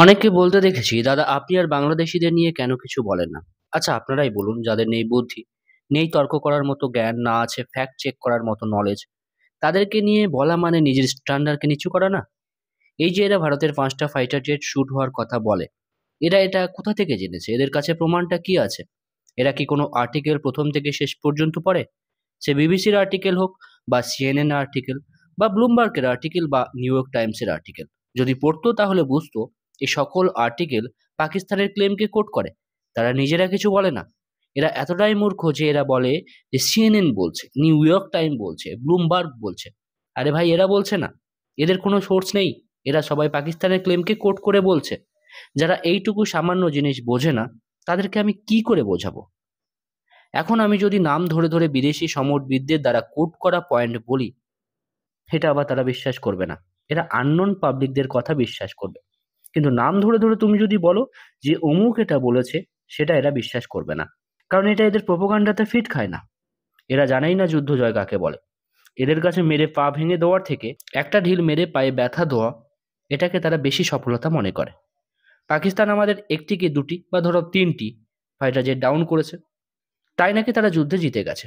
অনেককে বলতে দেখেছি, দাদা আপনি আর বাংলাদেশীদের নিয়ে কেন কিছু বলেন না? আচ্ছা আপনারাই বলুন, যাদের নেই বুদ্ধি, নেই তর্ক করার মতো জ্ঞান, না আছে ফ্যাক্ট চেক করার মতো নলেজ, তাদেরকে নিয়ে বলা মানে নিজের স্ট্যান্ডার্ডকে নিচু করা না? এই যে এরা ভারতের ৫টা ফাইটার জেট শুট হওয়ার কথা বলে, এরা এটা কোথা থেকে জেনেছে? এদের কাছে প্রমাণটা কি আছে? এরা কি কোনো আর্টিকেল প্রথম থেকে শেষ পর্যন্ত পড়ে? সে বিবিসির আর্টিকেল হোক, বা সিএনএন আর্টিকেল, বা ব্লুমবার্গের আর্টিকেল, বা নিউ ইয়র্ক টাইমসের আর্টিকেল, যদি পড়তো তাহলে বুঝতো এই সকল আর্টিকেল পাকিস্তানের ক্লেমকে কোট করে। তারা নিজেরা কিছু বলে না। এরা এতটাই মূর্খ যে এরা বলে যে সিএনএন বলছে, নিউ ইয়র্ক টাইম বলছে, ব্লুমবার্গ বলছে। আরে ভাই, এরা বলছে না, এদের কোনো সোর্স নেই। এরা সবাই পাকিস্তানের ক্লেমকে কোট করে বলছে। যারা এইটুকু সামান্য জিনিস বোঝে না, তাদেরকে আমি কি করে বোঝাবো? এখন আমি যদি নাম ধরে ধরে বিদেশি সমরবিদদের দ্বারা কোট করা পয়েন্ট বলি, সেটা আবার তারা বিশ্বাস করবে না। এরা আননোন পাবলিকদের কথা বিশ্বাস করবে। কিন্তু নাম ধরে ধরে তুমি যদি বলো যে অমুক এটা বলেছে, সেটা এরা বিশ্বাস করবে না। কারণ এটা এদের প্রোপাগান্ডাতে ফিট খায় না। এরা জানেই না যুদ্ধ জয় কাকে বলে। এদের কাছে মেরে পা ভেঙে দেওয়ার থেকে একটা ঢিল মেরে পায়ে ব্যথা দেওয়া, এটাকে তারা বেশি সফলতা মনে করে। পাকিস্তান আমাদের একটি কি দুটি বা ধরো তিনটি ফাইটার জেট ডাউন করেছে, তাই নাকি তারা যুদ্ধে জিতে গেছে?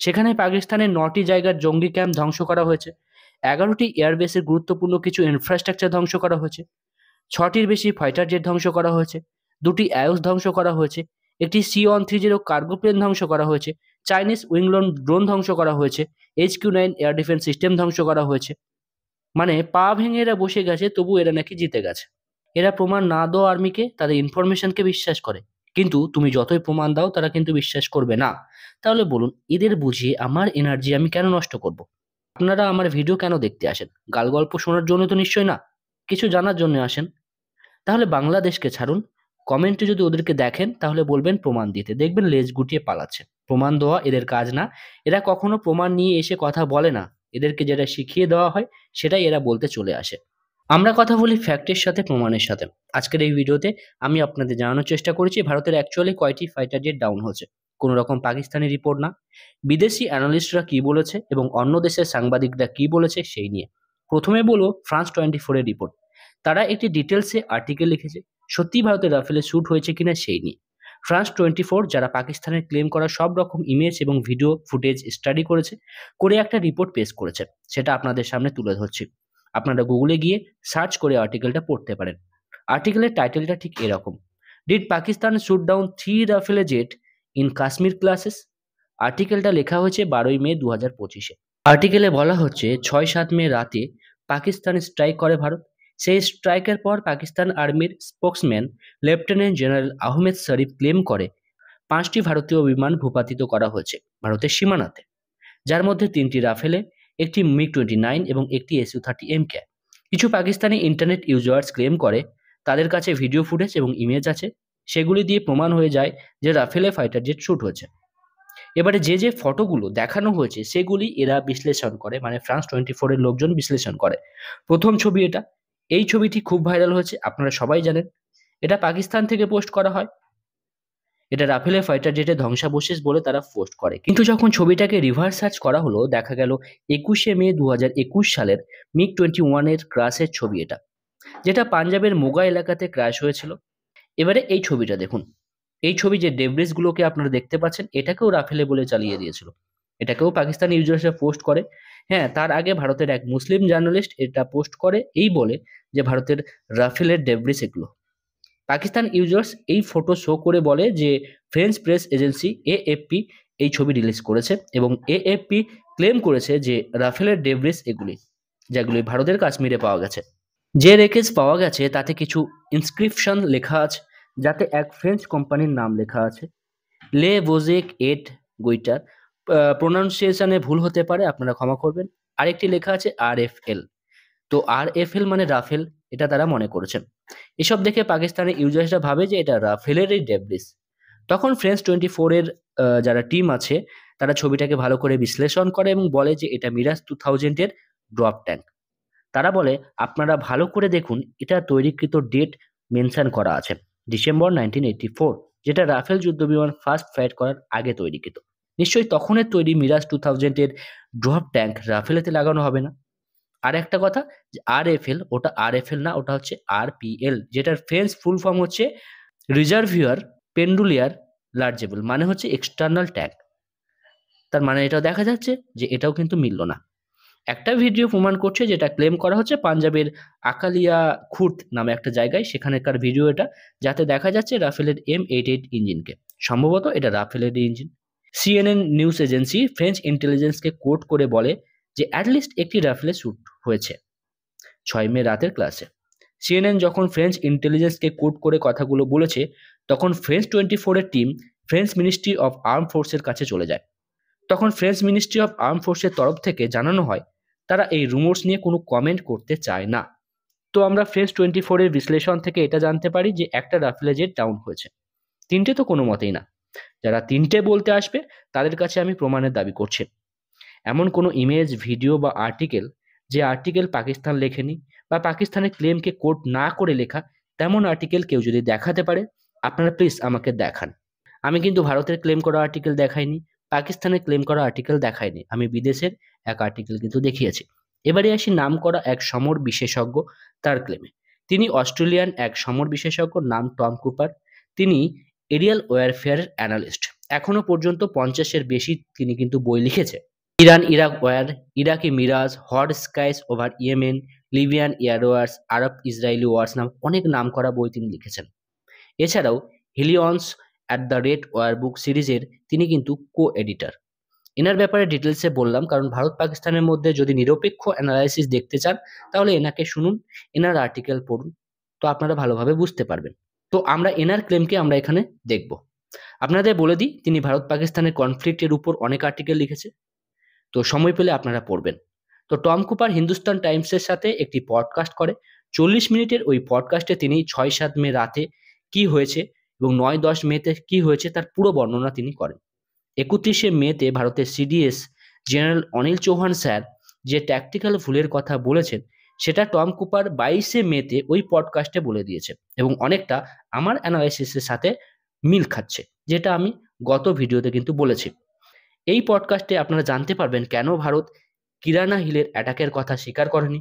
সেখানে পাকিস্তানের ৯টি জায়গার জঙ্গি ক্যাম্প ধ্বংস করা হয়েছে, ১১টি এয়ারবেসের গুরুত্বপূর্ণ কিছু ইনফ্রাস্ট্রাকচার ধ্বংস করা হয়েছে, ৬টির বেশি ফাইটার জেট ধ্বংস করা হয়েছে, ২টি অ্যায়ুস ধ্বংস করা হয়েছে, একটি C-130 কার্গো প্লেন ধ্বংস করা হয়েছে, চাইনিজ উইংলন ড্রোন ধ্বংস করা হয়েছে, HQ-9 এয়ার ডিফেন্স সিস্টেম ধ্বংস করা হয়েছে। মানে পা ভেঙে এরা বসে গেছে, তবু এরা নাকি জিতে গেছে। এরা প্রমাণ না দেওয়া আর্মিকে তাদের ইনফরমেশনকে বিশ্বাস করে। কিন্তু তুমি যতই প্রমাণ দাও, তারা কিন্তু বিশ্বাস করবে না। তাহলে বলুন, এদের বুঝিয়ে আমার এনার্জি আমি কেন নষ্ট করব? আপনারা আমার ভিডিও কেন দেখতে আসেন? গালগল্প শোনার জন্য তো নিশ্চয়ই না, কিছু জানার জন্য আসেন। তাহলে বাংলাদেশকে ছাড়ুন। কমেন্টে যদি ওদেরকে দেখেন, তাহলে বলবেন প্রমাণ দিতে, দেখবেন লেজ গুটিয়ে পালাচ্ছে। প্রমাণ দেওয়া এদের কাজ না। এরা কখনো প্রমাণ নিয়ে এসে কথা বলে না। এদেরকে যেটা শিখিয়ে দেওয়া হয়, সেটাই এরা বলতে চলে আসে। আমরা কথা বলি ফ্যাক্টের সাথে, প্রমাণের সাথে। আজকের এই ভিডিওতে আমি আপনাদের জানানোর চেষ্টা করেছি ভারতের অ্যাকচুয়ালি কয়টি ফাইটার জেট ডাউন হয়েছে। কোনো রকম পাকিস্তানি রিপোর্ট না, বিদেশি অ্যানালিস্টরা কি বলেছে এবং অন্য দেশের সাংবাদিকরা কি বলেছে সেই নিয়ে। প্রথমে বলবো France 24 এর রিপোর্ট। তারা একটি ডিটেলসে আর্টিকেল লিখেছে সত্যি ভারতের রাফেলে শ্যুট হয়েছে কিনা সেই নিয়ে। France 24 যারা পাকিস্তানের ক্লেম করা সব রকম ইমেজ এবং ভিডিও ফুটেজ স্টাডি করেছে, করে একটা রিপোর্ট পেশ করেছে। সেটা আপনাদের সামনে তুলে ধরছি। আপনারা গুগলে গিয়ে সার্চ করে আর্টিকেলটা পড়তে পারেন। আর্টিকেলের টাইটেলটা ঠিক এরকম: did Pakistan shoot down 3 Rafale jet in Kashmir clashes. আর্টিকেলটা লেখা হয়েছে 12ই মে 2025-এ। আর্টিকেলে বলা হচ্ছে ৬-৭ মে রাতে পাকিস্তান স্ট্রাইক করে ভারত। সেই স্ট্রাইকের পর পাকিস্তান আর্মির স্পোক্সম্যান লেফটেন্যান্ট জেনারেল আহমেদ শরীফ ক্লেম করে ৫টি ভারতীয় বিমান ভূপাতিত করা হয়েছে ভারতের সীমানাতে, যার মধ্যে ৩টি রাফেলে, একটি MiG-29 এবং একটি Su-30MK। কিছু পাকিস্তানি ইন্টারনেট ইউজার্স ক্লেম করে তাদের কাছে ভিডিও ফুটেজ এবং ইমেজ আছে, সেগুলি দিয়ে প্রমাণ হয়ে যায় যে রাফেলে ফাইটার জেট শুট হয়েছে। এবারে যে যে ফটোগুলো দেখানো হয়েছে সেগুলি এরা বিশ্লেষণ করে, মানে France 24 এর লোকজন বিশ্লেষণ করে। প্রথম ছবি এটা। এই ছবিটি খুব ভাইরাল হয়েছে, আপনারা সবাই জানেন। এটা পাকিস্তান থেকে পোস্ট করা হয়। এটা রাফেলের ফাইটার জেটের ধ্বংসাবশেষ বলে তারা পোস্ট করে। কিন্তু যখন ছবিটাকে রিভার্স সার্চ করা হলো, দেখা গেল 21শে মে 2021 সালের MiG-21 এর ক্র্যাশের ছবি এটা, যেটা পাঞ্জাবের মোগা এলাকাতে ক্র্যাশ হয়েছিল। এবারে এই ছবিটা দেখুন। এই ছবি যে ডেব্রিস গুলোকে আপনারা দেখতে পাচ্ছেন, এটাকেও রাফেলে বলে চালিয়ে দিয়েছিল। এটাকেও পাকিস্তানি ইউজার্সরা পোস্ট করে। হ্যাঁ, তার আগে ভারতের এক মুসলিম জার্নালিস্ট এটা পোস্ট করে এই বলে যে ভারতের রাফেলের ডেব্রিস এগুলো। পাকিস্তান ইউজার্স এই ফটো শো করে বলে যে ফ্রেঞ্চ প্রেস এজেন্সি AFP এই ছবি রিলিজ করেছে এবং AFP ক্লেম করেছে যে রাফেলের ডেব্রিস এগুলি, যেগুলি ভারতের কাশ্মীরে পাওয়া গেছে। যে রেকেজ পাওয়া গেছে তাতে কিছু ইনস্ক্রিপশন লেখা আছে, যাতে এক ফ্রেঞ্চ কোম্পানির নাম লেখা আছে, লে বোজেক এট গুইটার। প্রোনাউন্সিয়েশনে ভুল হতে পারে, আপনারা ক্ষমা করবেন। আরেকটি লেখা আছে RFL। তো RFL মানে রাফেল, এটা তারা মনে করেছেন। এসব দেখে পাকিস্তানের ইউজার্সরা ভাবে যে এটা রাফেলেরই ডেব্রিস। তখন France 24 এর যারা টিম আছে, তারা ছবিটাকে ভালো করে বিশ্লেষণ করে এবং বলে যে এটা মিরাজ 2000 এর ড্রপ ট্যাঙ্ক। তারা বলে আপনারা ভালো করে দেখুন, এটা তৈরিকৃত ডেট মেনশন করা আছে ডিসেম্বর 1984, যেটা রাফেল যুদ্ধবিমান ফার্স্ট ফাইট করার আগে তৈরিকৃত। নিশ্চয়ই তখনের তৈরি মিরাজ 2000 এর ড্রপ ট্যাঙ্ক রাফেলেতে লাগানো হবে না। আর একটা কথা, যে RFL, ওটা RFL না, ওটা হচ্ছে RPL, যেটার ফ্রেঞ্চ ফুল ফর্ম হচ্ছে রিজার্ভিয়ার পেন্ডুলিয়ার লার্জেবল, মানে হচ্ছে এক্সটার্নাল ট্যাঙ্ক। তার মানে এটা দেখা যাচ্ছে যে এটাও কিন্তু মিলল না। একটা ভিডিও প্রমাণ করছে, যেটা ক্লেম করা হচ্ছে পাঞ্জাবের আকালিয়া খুর্দ নামে একটা জায়গায়, সেখানকার ভিডিও এটা, যাতে দেখা যাচ্ছে রাফেলের M88 ইঞ্জিনকে। সম্ভবত এটা রাফেলের ইঞ্জিন। CNN নিউজ এজেন্সি ফ্রেঞ্চ ইন্টেলিজেন্সকে কোট করে বলে যে অ্যাটলিস্ট একটি রাফেলে শ্যুট হয়েছে 6 মে রাতের ক্লাসে। CNN যখন ফ্রেঞ্চ ইন্টেলিজেন্সকে কোট করে কথাগুলো বলেছে, তখন ফ্রেঞ্চ 24-এর team French ministry of arm ফোর্সের কাছে চলে যায়। তখন ফ্রেঞ্চ মিনিস্ট্রি অফ আর্ম ফোর্সের তরফ থেকে জানানো হয় তারা এই রুমোর্স নিয়ে কোনো কমেন্ট করতে চায় না। তো আমরা ফ্রেঞ্চ 24-এর বিশ্লেষণ থেকে এটা জানতে পারি যে একটা রাফেলে জেট ডাউন হয়েছে। 3টে তো কোনো মতেই না। যারা 3টে বলতে আসবে তাদের কাছে আমি প্রমাণের দাবি করছি। এমন কোনো ইমেজ, ভিডিও বা আর্টিকেল, যে আর্টিকেল পাকিস্তান লেখেনি বা পাকিস্তানের ক্লেমকে কোট না করে লেখা, তেমন আর্টিকেল কেউ যদি দেখাতে পারে, আপনারা প্লিজ আমাকে দেখান। আমি কিন্তু ভারতের ক্লেম করা আর্টিকেল দেখাইনি, পাকিস্তানের ক্লেম করা আর্টিকেল দেখাইনি, আমি বিদেশের এক আর্টিকেল কিন্তু দেখিয়েছি। এবারে আসি নাম করা এক সমর বিশেষজ্ঞ, তার ক্লেমে। তিনি অস্ট্রেলিয়ান এক সমর বিশেষজ্ঞ, নাম টম কুপার। তিনি এরিয়াল ওয়ারফেয়ারের অ্যানালিস্ট। এখনো পর্যন্ত 50-এর বেশি তিনি কিন্তু বই লিখেছে। Iran Iraq war, Iraqi Mirage, hot skies over Yemen, Libyan air wars, Arab Israeli wars নাম অনেক নাম করা বই তিনি লিখেছেন। এছাড়াও Helion's at the rate war book সিরিজের তিনি কিন্তু কো এডিটর। এনার ব্যাপারে ডিটেলসে বললাম, কারণ ভারত পাকিস্তানের মধ্যে যদি নিরপেক্ষ অ্যানালাইসিস দেখতে চান, তাহলে এনাকে শুনুন, এনার আর্টিকেল পড়ুন, তো আপনারা ভালোভাবে বুঝতে পারবেন। তো আমরা এনার ক্লেমকে আমরা এখানে দেখব। আপনাদের বলে দিই, তিনি ভারত পাকিস্তানের কনফ্লিক্টের উপর অনেক আর্টিকেল লিখেছে, তো সময় পেলে আপনারা পড়বেন। তো টম কুপার হিন্দুস্তান টাইমসের সাথে একটি পডকাস্ট করে। 40 মিনিটের ওই পডকাস্টে তিনি 6-7 মে রাতে কি হয়েছে এবং 9-10 মেতে কি হয়েছে তার পুরো বর্ণনা তিনি করেন। 31 মেতে ভারতের CDS general Anil Chauhan sir যে ট্যাকটিক্যাল ভুলের কথা বলেছেন, সেটা টম কুপার 22 মেতে ওই পডকাস্টে বলে দিয়েছে এবং অনেকটা আমার অ্যানালাইসিসের সাথে মিল খাচ্ছে, যেটা আমি গত ভিডিওতে কিন্তু বলেছি। এই পডকাস্টে আপনারা জানতে পারবেন কেন ভারত কিরানা হিলের অ্যাটাকের কথা স্বীকার করেনি,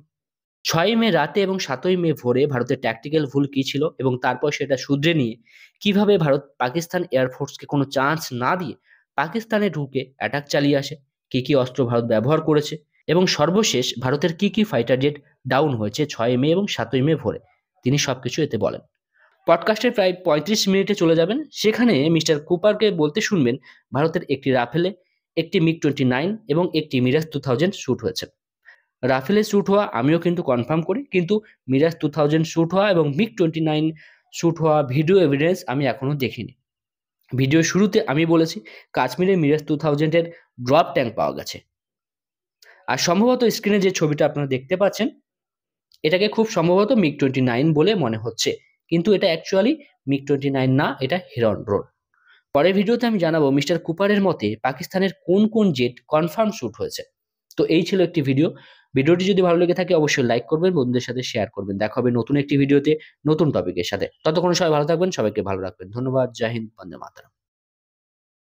6 মে রাতে এবং 7 মে ভোরে ভারতের ট্যাকটিক্যাল ভুল কী ছিল এবং তারপর সেটা শুধরে নিয়ে কিভাবে ভারত পাকিস্তান এয়ারফোর্সকে কোনো চান্স না দিয়ে পাকিস্তানে ঢুকে অ্যাটাক চালিয়ে আসে, কী কী অস্ত্র ভারত ব্যবহার করেছে এবং সর্বশেষ ভারতের কী কী ফাইটার জেট ডাউন হয়েছে 6 মে এবং 7 মে ভোরে, তিনি সবকিছু এতে বলেন। পডকাস্টের প্রায় 35 মিনিটে চলে যাবেন, সেখানে মিস্টার কুপারকে বলতে শুনবেন ভারতের একটি রাফেলে, একটি MiG-29 এবং একটি মিরাজ 2000 শ্যুট হয়েছে। রাফেলে শ্যুট হওয়া আমিও কিন্তু কনফার্ম করি, কিন্তু মিরাজ 2000 শ্যুট হওয়া এবং MiG-29 শ্যুট হওয়া ভিডিও এভিডেন্স আমি এখনো দেখিনি। ভিডিও শুরুতে আমি বলেছি কাশ্মীরে মিরাজ 2000-এর ড্রপ ট্যাঙ্ক পাওয়া গেছে, আর সম্ভবত স্ক্রিনে যে ছবিটা আপনারা দেখতে পাচ্ছেন, এটাকে খুব সম্ভবত MiG-29 বলে মনে হচ্ছে, কিন্তু এটা অ্যাকচুয়ালি MiG-29 না, এটা হেরন ড্রোন। পরের ভিডিওতে আমি জানাবো মিস্টার কুপারের মতে পাকিস্তানের কোন কোন জেট কনফার্ম শ্যুট হয়েছে। তো এই ছিল একটি ভিডিও। ভিডিওটি যদি ভালো লেগে থাকে অবশ্যই লাইক করবেন, বন্ধুদের সাথে শেয়ার করবেন। দেখা হবে নতুন একটি ভিডিওতে নতুন টপিকের সাথে। ততক্ষণ সবাই ভালো থাকবেন, সবাইকে ভালো রাখবেন। ধন্যবাদ। জয় হিন্দ, বন্দে মাতরম।